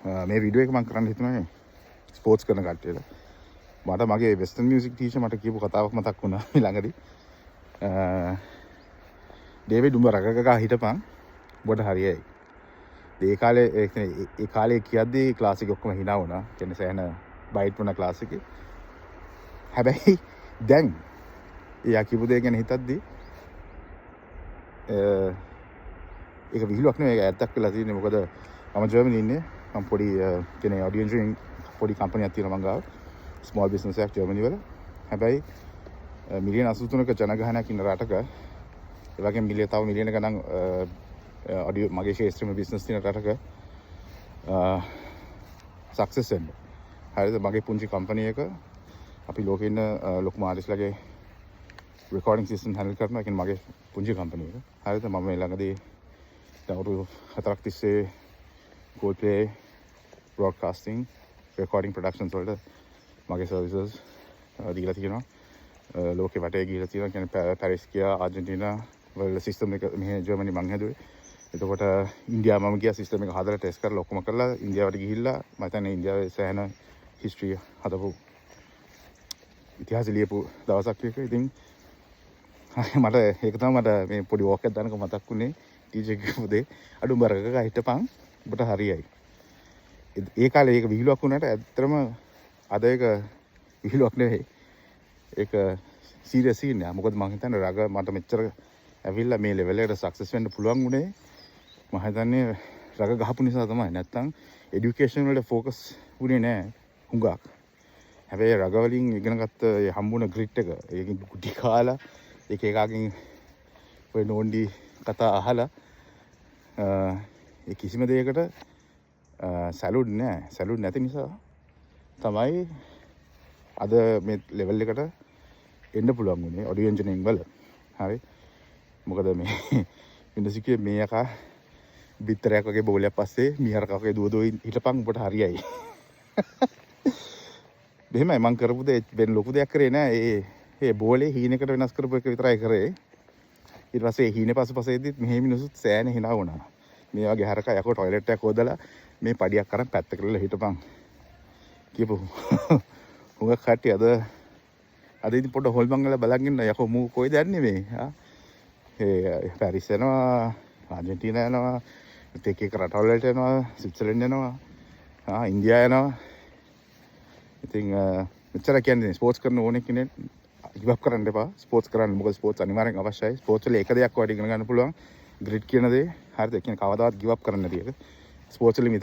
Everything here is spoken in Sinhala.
මේ වීඩියෝ එක මම කරන්න හිතුනේ ස්පෝර්ට්ස් කරන කට්ටියට. මට මගේ වෙස්ටර්න් මියුසික් ටීචර් මට කියපු කතාවක් මතක් වුණා මේ ළඟදී. ඩේවිඩ් උඹ රගගගා හිටපන් ඔබට හරියයි. ඒ කාලේ කියද්දී ක්ලාස් එක ඔක්කොම hina වුණා. කියන්නේ සෑහෙන බයිට් වුණා ක්ලාස් එකේ. හැබැයි දැන් එයා කියපු දේ ගැන හිතද්දී ඒක විහිළුවක් නෙවෙයි, ඒක ඇත්තක් වෙලා තියෙන්නේ. මොකද මම ජර්මනි ඉන්නේ. මම පොඩි කියන්නේ ඔඩියෝ එන්ජිනියරින් පොඩි කම්පැනියක් තියෙනවා මං ගාව. ස්මෝල් බිස්නස් එකක් ජර්මනි වල. හැබැයි මිලියන 83ක ජනගහනයක් ඉන්න රටක ඒ වගේම තව මිලියන ගණන් ඔඩියෝ මගේ ශේෂ්ත්‍රම බිස්නස් තියෙන රටක සක්සස් වෙන්න. හරිද? මගේ පුංචි කම්පැනි එක අපි ලෝකේ ඉන්න ලොකුම ආටිස්ට්ලාගේ රෙකෝඩින් සිස්ටම් හැන්ඩල් කරනවා. ඒ කියන්නේ මගේ පුංචි කම්පැනි එක. හරිද? මම මේ ළඟදී අවුරුදු 4ක් තිස්සේ gold play broadcasting recording productions වලට මගේ services දීලා තියෙනවා. ලෝකෙ වටේ ගිහිලා තියෙනවා. කියන්නේ පැරිස් ගියා, ආර්ජන්ටිනා වල සිස්ටම් එක මෙහෙ ජර්මනි මං හැදුවේ. එතකොට ඉන්දියාව මම ගියා සිස්ටම් එක හදලා ටෙස්ට් කරලා ඔක්කොම කරලා ඉන්දියාවට ගිහිල්ලා මම හිතන්නේ ඉන්දියාවේ සෑහෙන හිස්ටරි හදපු ඉතිහාස ලියපු දවසක් එක. ඉතින් මට ඒක තමයි මට මේ පොඩි වෝක් එකක් දානක මතක් වුණේ. ටීචර් කියපු දේ අඩුම බරක හිටපන් ඔබට හරියයි. ඒ කාලේ ඒක විහිළුවක් වුණාට ඇත්තටම අද ඒක විහිළුවක් නෙවෙයි. ඒක සීරියස් සීන් නෑ. මොකද මම හිතන්නේ රග මට මෙච්චර ඇවිල්ලා මේ ලෙවල් එකට සක්සස් වෙන්න පුළුවන් උනේ මම හිතන්නේ රග ගහපු නිසා තමයි. නැත්තම් এডুকেෂන් වලට ફોකස් වුණේ නෑ හුඟක්. හැබැයි රග වලින් ඉගෙන ගත්ත ඒ හම්බුණ ග්‍රිට් එක ඒකෙන් කුටි කාලා ඒක එකකින් ඔය නෝන්ඩි කතා අහලා ඒ කිසිම දෙයකට සැලුඩ් නෑ. සැලුඩ් නැති නිසා තමයි අද මේ ලෙවල් එකට එන්න පුළුවන් වුණේ ඔඩියෝ එන්ජිනියරින් වල. හරි. මොකද මේ ඉන්ඩස්ට්‍රි මේ යකා බිත්තරයක් වගේ බෝලයක් පස්සේ මිහරකා වගේ දුව හිටපන් ඔබට හරියයි. මෙහෙමයි මම කරපු දේ වෙන ලොකු දෙයක් කරේ නෑ. ඒ බෝලේ හීනෙකට වෙනස් කරපු එක විතරයි කරේ. ඊට පස්සේ හීනේ පස්සෙදිත් මෙහෙම මිනිස්සුත් සෑහෙන hina වුණා. මේ වගේ හරකා යකෝ টয়ලට් එකක් හොදලා මේ පඩියක් අරන් පැත්තකට හිටපන් කියපු හුඟක් කට්ටිය අද ඉතින් පොඩ්ඩ හොල්මන් වල බලන් ඉන්න යකෝ මූ කොයිද යන්නේ මේ ඒ පැරිස් යනවා, ආර්ජන්ටිනා යනවා, එක එක රටවල් වලට යනවා, ස්විට්සර්ලන්ඩ් යනවා, ඉන්දියා යනවා. ඉතින් මෙච්චර කියන්නේ ස්පෝර්ට්ස් කරන ඕනේ කෙනෙක් ගිව් අප් කරන්න එපා. ස්පෝර්ට්ස් කරන්න. මොකද ස්පෝර්ට්ස් අනිවාර්යෙන් අවශ්‍යයි. ස්පෝර්ට්ස් වල එක දෙයක් වඩ ඉගෙන ගන්න පුළුවන්. ග්‍රිඩ් කියන දේ හරිද? කියන්නේ කවදාවත් ගිව් අප් කරන්න නැති එක. ස්පෝර්ට්ස් වලින්